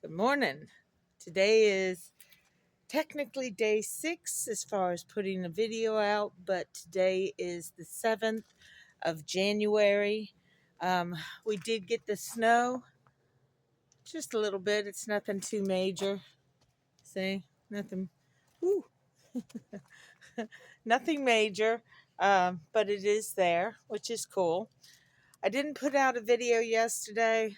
Good morning. Today is technically day 6 as far as putting a video out, but today is the 7th of January. Um, we did get the snow, just a little bit. It's nothing too major. See, nothing, whew, nothing major, but it is there, which is cool. I didn't put out a video yesterday.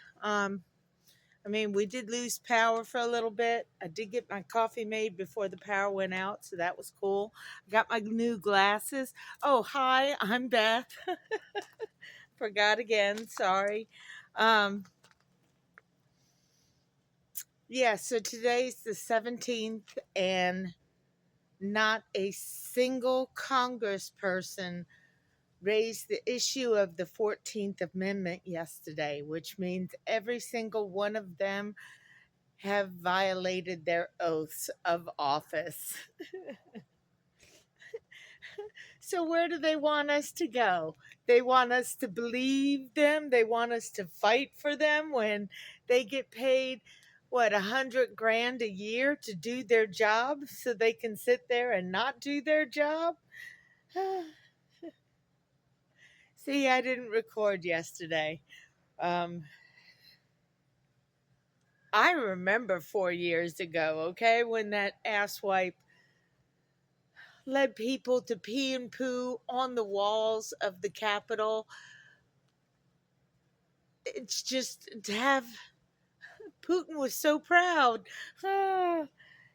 We did lose power for a little bit. I did get my coffee made before the power went out, so that was cool. I got my new glasses. Oh, hi, I'm Beth. Forgot again, sorry. Um, yeah, so today's the 17th, and not a single congressperson raised the issue of the 14th Amendment yesterday, which means every single one of them have violated their oaths of office. So where do they want us to go? They want us to believe them. They want us to fight for them when they get paid, what, 100 grand a year to do their job so they can sit there and not do their job? See, I didn't record yesterday. Um, I remember 4 years ago, okay, when that asswipe led people to pee and poo on the walls of the Capitol. It's just to have Putin was so proud. Ah,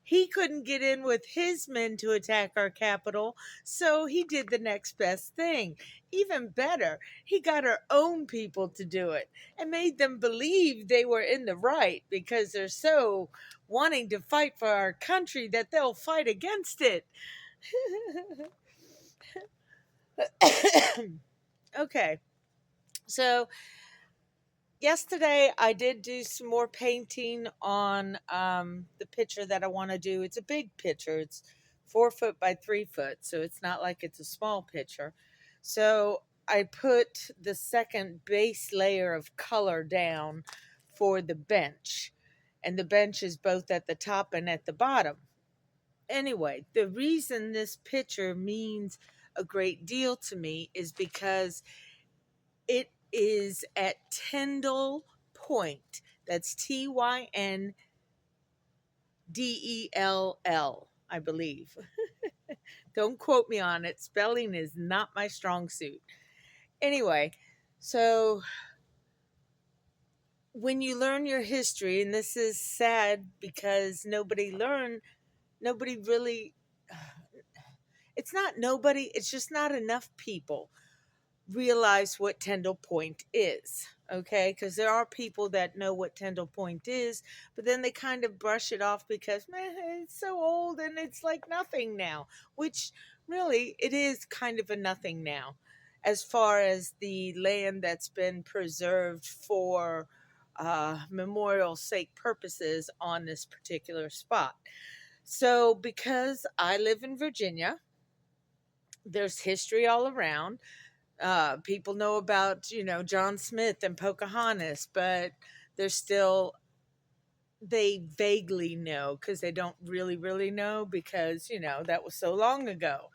he couldn't get in with his men to attack our capital, so he did the next best thing. Even better, he got our own people to do it and made them believe they were in the right because they're so wanting to fight for our country that they'll fight against it. Okay, so yesterday I did do some more painting on the picture that I want to do. It's a big picture. It's 4 foot by 3 foot, so it's not like it's a small picture. So I put the second base layer of color down for the bench, and the bench is both at the top and at the bottom. Anyway, the reason this picture means a great deal to me is because it is at Tyndall Point. That's Tyndell, I believe. Don't quote me on it. Spelling is not my strong suit. Anyway, so when you learn your history, and this is sad because nobody really, it's not nobody, it's just not enough people realize what Tyndall Point is, okay? Because there are people that know what Tyndall Point is, but then they kind of brush it off because, man, it's so old and it's like nothing now, which really it is kind of a nothing now as far as the land that's been preserved for memorial sake purposes on this particular spot. So, because I live in Virginia, there's history all around. People know about, John Smith and Pocahontas, but they're still, they vaguely know because they don't really know because, that was so long ago.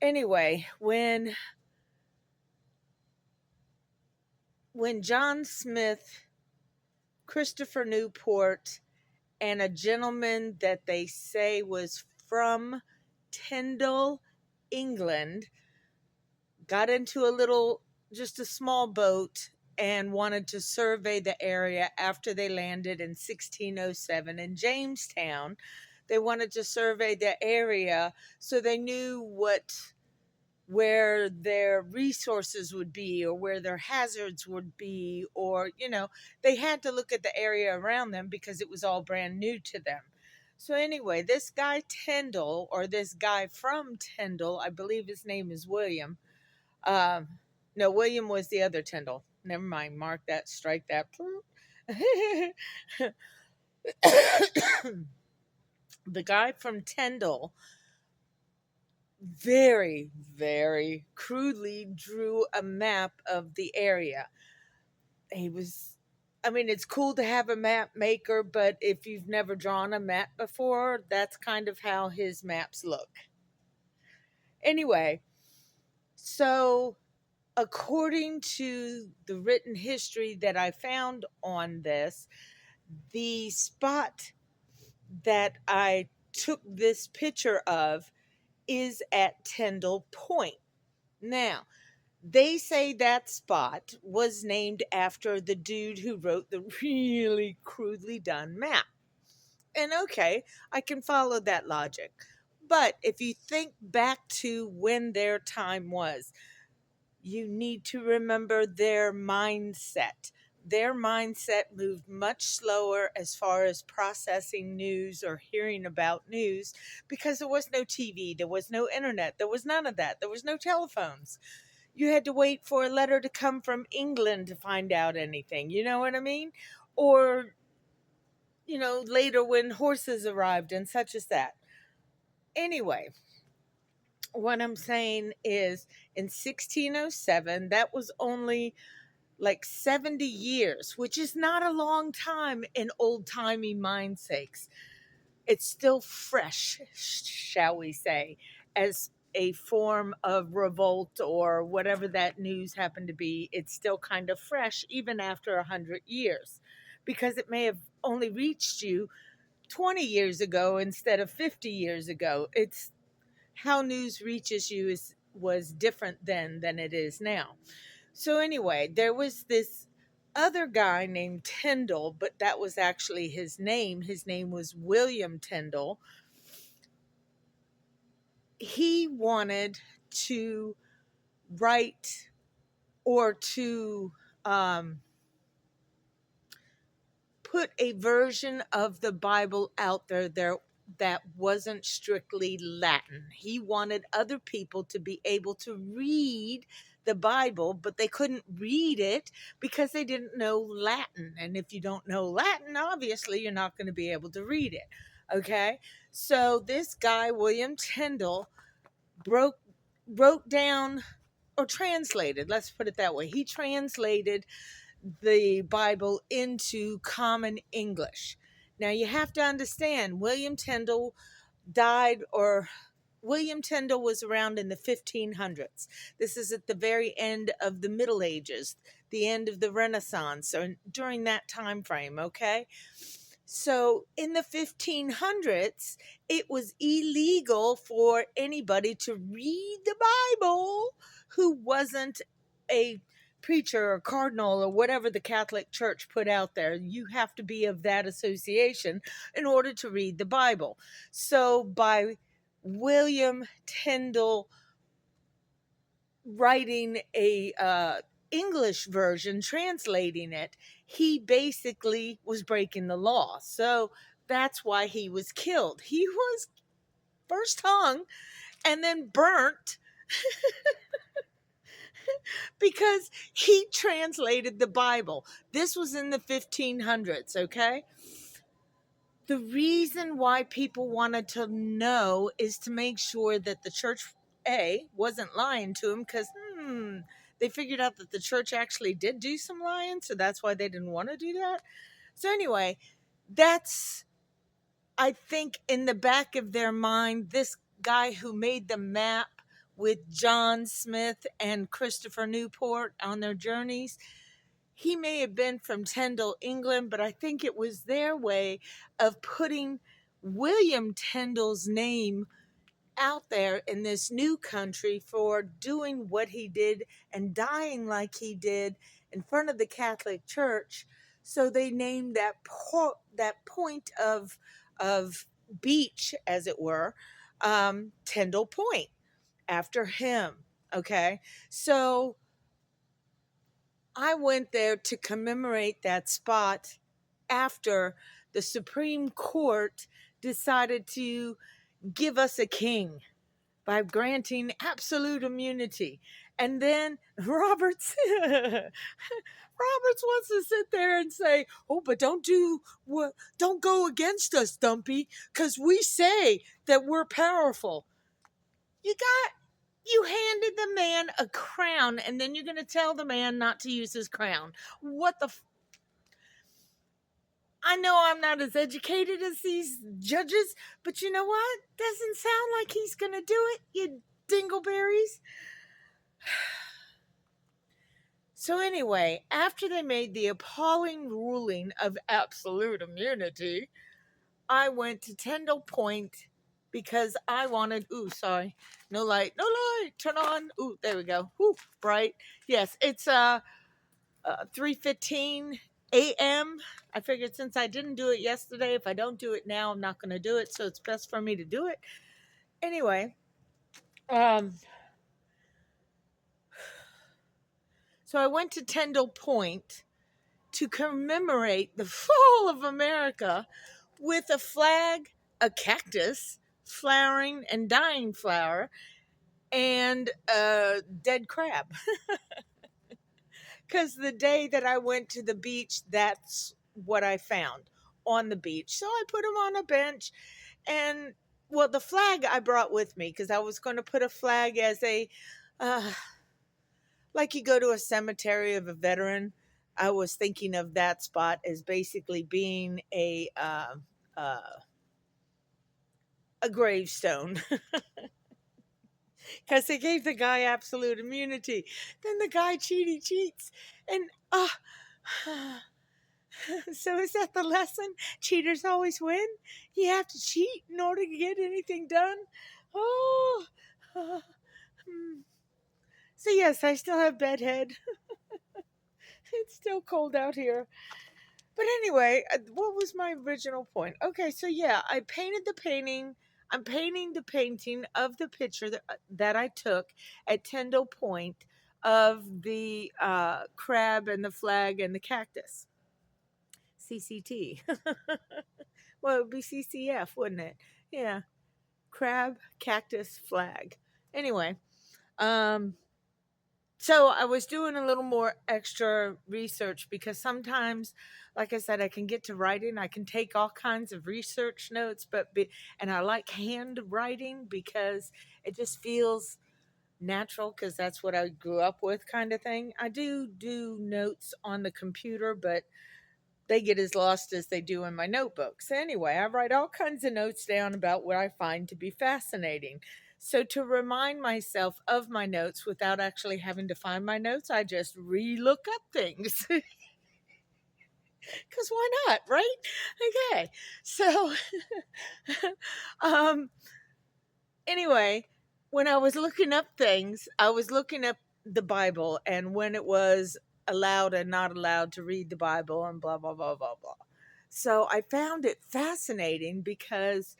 Anyway, when John Smith, Christopher Newport, and a gentleman that they say was from Tyndall, England, got into just a small boat and wanted to survey the area after they landed in 1607 in Jamestown. They wanted to survey the area so they knew where their resources would be or where their hazards would be, or they had to look at the area around them because it was all brand new to them. So anyway, this guy Tyndall, or this guy from Tyndall, I believe his name is William. No, William was the other Tyndall. Never mind. Mark that. Strike that. The guy from Tyndall very, very crudely drew a map of the area. He was I mean, it's cool to have a map maker, but if you've never drawn a map before, that's kind of how his maps look. Anyway, so according to the written history that I found on this, the spot that I took this picture of is at Tyndall Point. Now, they say that spot was named after the dude who wrote the really crudely done map. And okay, I can follow that logic. But if you think back to when their time was, you need to remember their mindset. Their mindset moved much slower as far as processing news or hearing about news because there was no TV, there was no internet, there was none of that, there was no telephones. You had to wait for a letter to come from England to find out anything. You know what I mean? Or, later when horses arrived and such as that. Anyway, what I'm saying is in 1607, that was only like 70 years, which is not a long time in old timey mind sakes. It's still fresh, shall we say, as a form of revolt or whatever that news happened to be. It's still kind of fresh even after 100 years because it may have only reached you 20 years ago instead of 50 years ago. It's how news reaches you was different then than it is now. So anyway, there was this other guy named Tyndall, but that was actually his name. His name was William Tyndall. He wanted to write or to put a version of the Bible out there that wasn't strictly Latin. He wanted other people to be able to read the Bible, but they couldn't read it because they didn't know Latin. And if you don't know Latin, obviously you're not going to be able to read it. Okay? So this guy, William Tyndall, broke wrote down or translated, let's put it that way. He translated the Bible into common English. Now you have to understand, died or William Tyndall was around in the 1500s. This is at the very end of the Middle Ages, the end of the Renaissance, so during that time frame, okay? So in the 1500s, it was illegal for anybody to read the Bible who wasn't a preacher or cardinal or whatever the Catholic Church put out there. You have to be of that association in order to read the Bible. So by William Tyndall writing a English version, translating it, he basically was breaking the law. So that's why he was killed. He was first hung and then burnt because he translated the Bible. This was in the 1500s, okay? The reason why people wanted to know is to make sure that the church, A, wasn't lying to them because, they figured out that the church actually did do some lying, so that's why they didn't want to do that. So anyway, that's, I think, in the back of their mind, this guy who made the map with John Smith and Christopher Newport on their journeys, he may have been from Tyndall, England, but I think it was their way of putting William Tyndall's name out there in this new country for doing what he did and dying like he did in front of the Catholic Church. So they named that point of beach, as it were, Tyndall Point, after him. Okay, so I went there to commemorate that spot after the Supreme Court decided to give us a king by granting absolute immunity. And then Roberts Roberts wants to sit there and say, "Oh, but don't go against us, Dumpy, cuz we say that we're powerful." You handed the man a crown and then you're going to tell the man not to use his crown. What the I know I'm not as educated as these judges, but you know what? Doesn't sound like he's going to do it, you dingleberries. So, anyway, after they made the appalling ruling of absolute immunity, I went to Tyndall Point because I wanted, ooh, sorry, no light, no light, turn on. Ooh, there we go. Ooh, bright. Yes, it's 3:15 a.m. I figured since I didn't do it yesterday, if I don't do it now, I'm not going to do it. So it's best for me to do it. Anyway, um, so I went to Tyndall Point to commemorate the fall of America with a flag, a cactus, flowering and dying flower, and a dead crab. Because the day that I went to the beach, that's what I found on the beach. So I put them on a bench. And, well, the flag I brought with me because I was going to put a flag as a, uh, like you go to a cemetery of a veteran. I was thinking of that spot as basically being a gravestone because they gave the guy absolute immunity. Then the guy cheats, and so is that the lesson? Cheaters always win. You have to cheat in order to get anything done. Oh, so yes, I still have bedhead. It's still cold out here. But anyway, what was my original point? Okay, so yeah, I painted the painting. I'm painting the painting of the picture that I took at Tyndall Point of the crab and the flag and the cactus. CCT. Well, it would be CCF, wouldn't it? Yeah. Crab, cactus, flag. Anyway, um, so I was doing a little more extra research because sometimes, like I said, I can get to writing. I can take all kinds of research notes, and I like handwriting because it just feels natural because that's what I grew up with, kind of thing. I do notes on the computer, but they get as lost as they do in my notebooks. Anyway, I write all kinds of notes down about what I find to be fascinating. So, to remind myself of my notes without actually having to find my notes, I just re look up things. Because why not, right? Okay. So, um, anyway, when I was looking up things, I was looking up the Bible and when it was allowed and not allowed to read the Bible and blah, blah, blah, blah, blah. So I found it fascinating because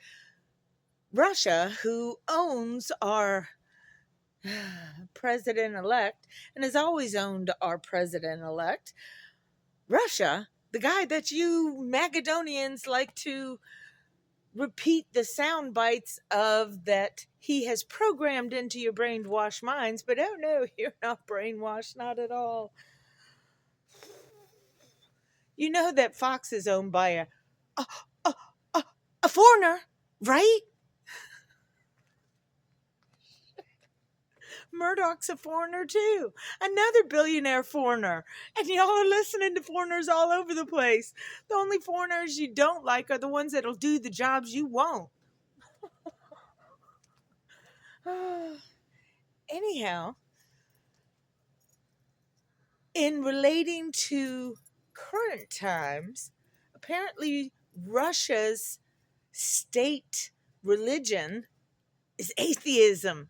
Russia, who owns our president elect and has always owned our president elect, Russia, the guy that you Macedonians like to repeat the sound bites of that he has programmed into your brainwashed minds, but oh no, you're not brainwashed, not at all. You know that Fox is owned by a, a, a, a foreigner, right? Murdoch's a foreigner too, another billionaire foreigner. And y'all are listening to foreigners all over the place. The only foreigners you don't like are the ones that'll do the jobs you won't. Anyhow, in relating to current times, apparently Russia's state religion is atheism.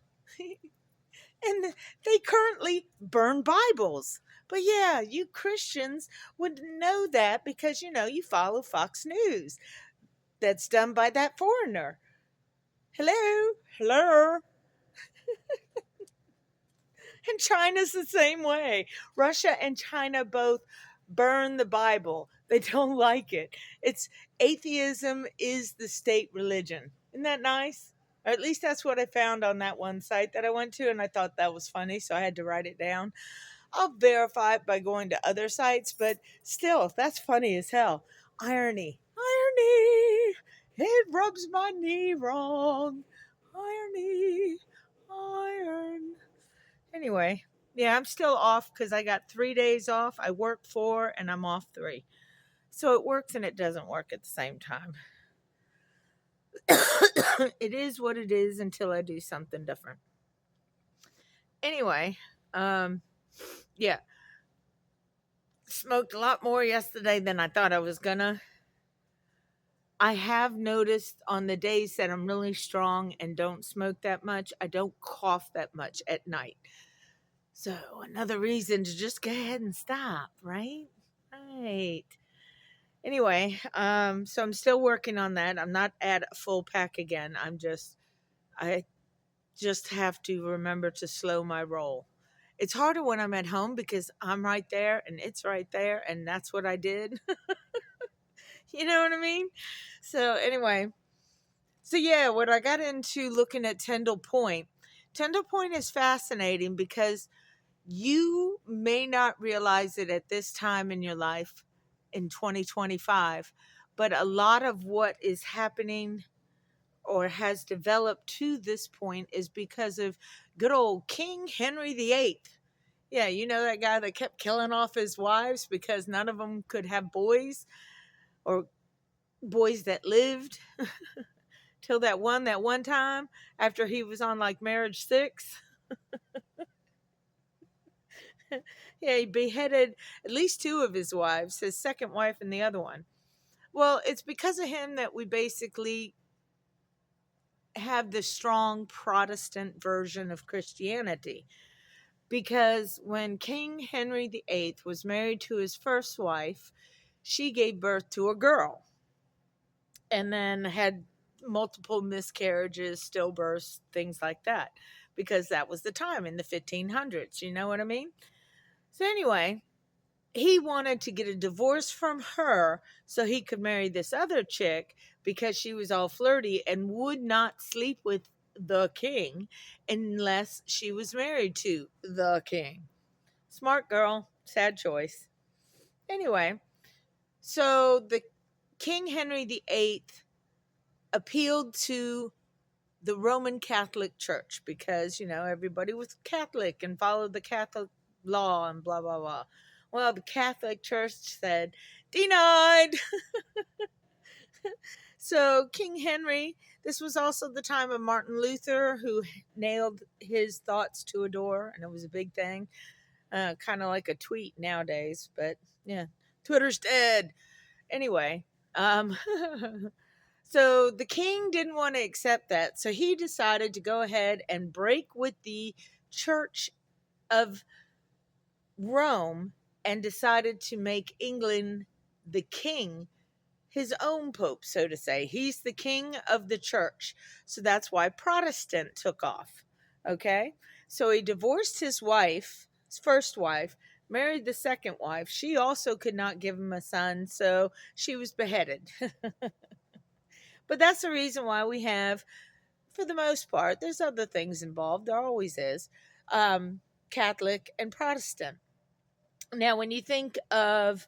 And they currently burn Bibles. But yeah, you Christians would know that because, you follow Fox News. That's done by that foreigner. Hello? Hello? And China's the same way. Russia and China both burn the Bible. They don't like it. It's atheism is the state religion. Isn't that nice? Or at least that's what I found on that one site that I went to, and I thought that was funny, so I had to write it down. I'll verify it by going to other sites, but still, that's funny as hell. Irony. Irony. It rubs my knee wrong. Irony. Iron. Anyway, yeah, I'm still off because I got 3 days off. I work 4 and I'm off 3. So it works and it doesn't work at the same time. It is what it is until I do something different. Anyway, um, yeah, smoked a lot more yesterday than I thought I was gonna. I have noticed on the days that I'm really strong and don't smoke that much, I don't cough that much at night. So another reason to just go ahead and stop, right? Right. Anyway, so I'm still working on that. I'm not at a full pack again. I just have to remember to slow my roll. It's harder when I'm at home because I'm right there and it's right there and that's what I did. You know what I mean? So anyway, so yeah, when I got into looking at Tyndall Point is fascinating because you may not realize it at this time in your life in 2025, but a lot of what is happening or has developed to this point is because of good old King Henry VIII. Yeah, you know that guy that kept killing off his wives because none of them could have boys or boys that lived till that one time after he was on like marriage 6. Yeah, he beheaded at least 2 of his wives, his second wife and the other one. Well, it's because of him that we basically have the strong Protestant version of Christianity. Because when King Henry VIII was married to his first wife, she gave birth to a girl and then had multiple miscarriages, stillbirths, things like that, because that was the time in the 1500s. You know what I mean? So, anyway, he wanted to get a divorce from her so he could marry this other chick because she was all flirty and would not sleep with the king unless she was married to the king. Smart girl, sad choice. Anyway, so the King Henry VIII appealed to the Roman Catholic Church because, everybody was Catholic and followed the Catholic law and blah, blah, blah. Well, the Catholic Church said, denied. So, King Henry, this was also the time of Martin Luther, who nailed his thoughts to a door, and it was a big thing. Kind of like a tweet nowadays, but yeah, Twitter's dead. Anyway, um, so the king didn't want to accept that. So he decided to go ahead and break with the Church of Rome and decided to make England the king, his own pope, so to say. He's the king of the church. So that's why Protestant took off. Okay. So he divorced his wife, his first wife, married the second wife. She also could not give him a son. So she was beheaded. But that's the reason why we have, for the most part, there's other things involved. There always is. Catholic and Protestant. Now, when you think of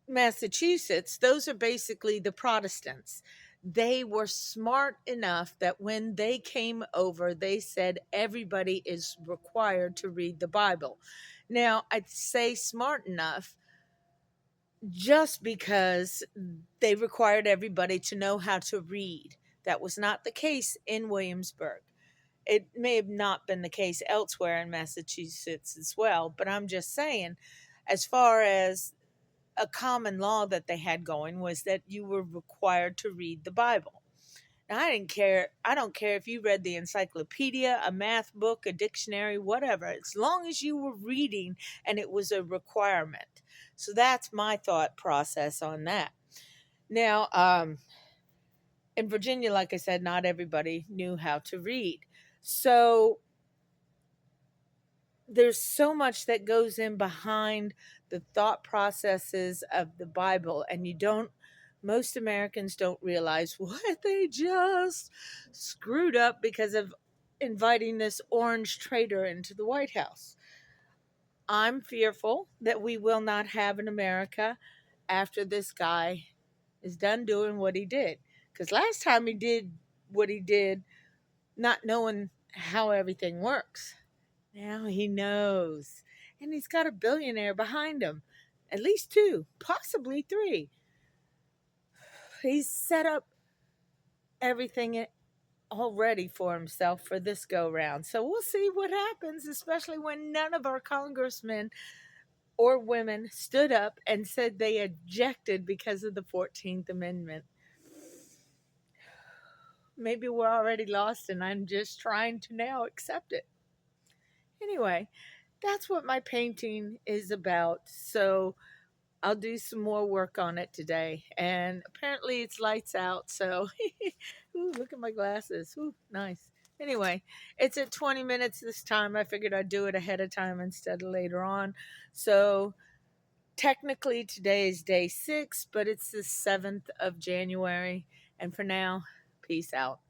Massachusetts, those are basically the Protestants. They were smart enough that when they came over, they said everybody is required to read the Bible. Now, I'd say smart enough just because they required everybody to know how to read. That was not the case in Williamsburg. It may have not been the case elsewhere in Massachusetts as well, but I'm just saying, as far as a common law that they had going was that you were required to read the Bible. Now, I don't care if you read the encyclopedia, a math book, a dictionary, whatever, as long as you were reading and it was a requirement. So that's my thought process on that. Now, in Virginia, like I said, not everybody knew how to read. So there's so much that goes in behind the thought processes of the Bible, and most Americans don't realize what they just screwed up because of inviting this orange traitor into the White House. I'm fearful that we will not have an America after this guy is done doing what he did. Because last time he did what he did, not knowing how everything works. Now he knows. And he's got a billionaire behind him. At least two, possibly three. He's set up everything already for himself for this go round. So we'll see what happens, especially when none of our congressmen or women stood up and said they objected because of the 14th Amendment. Maybe we're already lost and I'm just trying to now accept it. Anyway, that's what my painting is about. So I'll do some more work on it today. And apparently it's lights out. So, ooh, look at my glasses. Ooh, nice. Anyway, it's at 20 minutes this time. I figured I'd do it ahead of time instead of later on. So, technically today is day 6, but it's the 7th of January. And for now, peace out.